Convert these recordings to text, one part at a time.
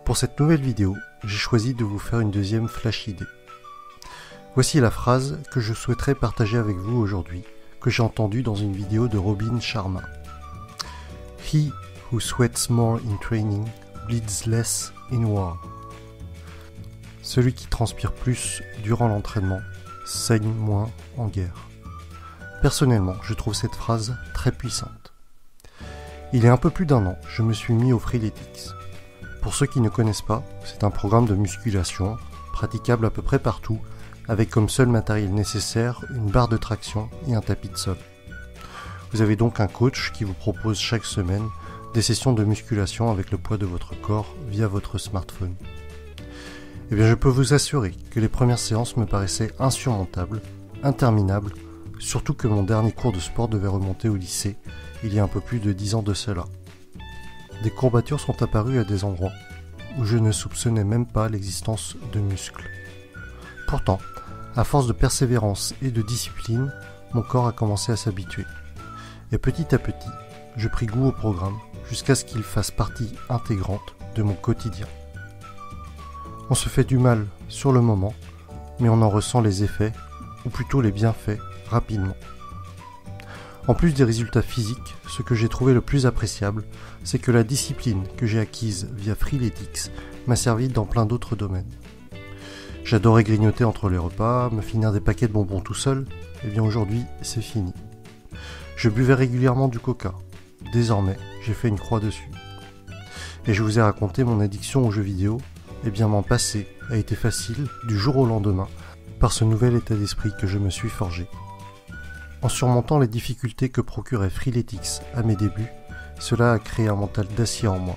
Pour cette nouvelle vidéo, j'ai choisi de vous faire une deuxième flash idée. Voici la phrase que je souhaiterais partager avec vous aujourd'hui, que j'ai entendue dans une vidéo de Robin Sharma. He who sweats more in training bleeds less in war. Celui qui transpire plus durant l'entraînement saigne moins en guerre. Personnellement, je trouve cette phrase très puissante. Il y a un peu plus d'1 an, je me suis mis au Freeletics. Pour ceux qui ne connaissent pas, c'est un programme de musculation, praticable à peu près partout, avec comme seul matériel nécessaire une barre de traction et un tapis de sol. Vous avez donc un coach qui vous propose chaque semaine des sessions de musculation avec le poids de votre corps via votre smartphone. Eh bien, je peux vous assurer que les premières séances me paraissaient insurmontables, interminables, surtout que mon dernier cours de sport devait remonter au lycée, il y a un peu plus de 10 ans de cela. Des courbatures sont apparues à des endroits où je ne soupçonnais même pas l'existence de muscles. Pourtant, à force de persévérance et de discipline, mon corps a commencé à s'habituer. Et petit à petit, je pris goût au programme jusqu'à ce qu'il fasse partie intégrante de mon quotidien. On se fait du mal sur le moment, mais on en ressent les effets, ou plutôt les bienfaits, rapidement. En plus des résultats physiques, ce que j'ai trouvé le plus appréciable, c'est que la discipline que j'ai acquise via Freeletics m'a servi dans plein d'autres domaines. J'adorais grignoter entre les repas, me finir des paquets de bonbons tout seul, et bien aujourd'hui, c'est fini. Je buvais régulièrement du coca. Désormais, j'ai fait une croix dessus. Et je vous ai raconté mon addiction aux jeux vidéo, et bien m'en passer a été facile du jour au lendemain par ce nouvel état d'esprit que je me suis forgé. En surmontant les difficultés que procurait Freeletics à mes débuts, cela a créé un mental d'acier en moi,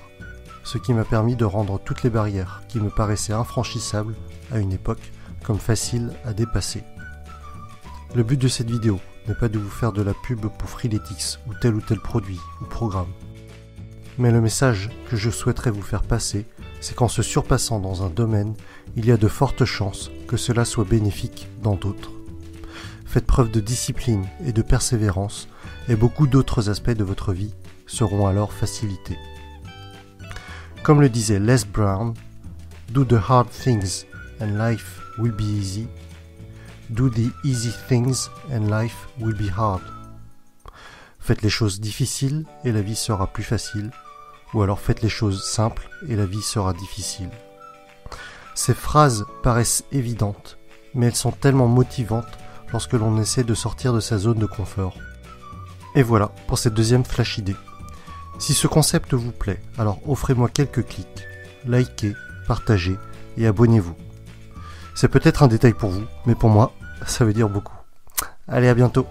ce qui m'a permis de rendre toutes les barrières qui me paraissaient infranchissables à une époque comme faciles à dépasser. Le but de cette vidéo n'est pas de vous faire de la pub pour Freeletics ou tel produit ou programme. Mais le message que je souhaiterais vous faire passer, c'est qu'en se surpassant dans un domaine, il y a de fortes chances que cela soit bénéfique dans d'autres. Faites preuve de discipline et de persévérance, et beaucoup d'autres aspects de votre vie seront alors facilités. Comme le disait Les Brown, « Do the hard things and life will be easy. Do the easy things and life will be hard. » Faites les choses difficiles et la vie sera plus facile, ou alors faites les choses simples et la vie sera difficile. Ces phrases paraissent évidentes, mais elles sont tellement motivantes lorsque l'on essaie de sortir de sa zone de confort. Et voilà pour cette deuxième flash idée. Si ce concept vous plaît, alors offrez-moi quelques clics, likez, partagez et abonnez-vous. C'est peut-être un détail pour vous, mais pour moi, ça veut dire beaucoup. Allez, à bientôt!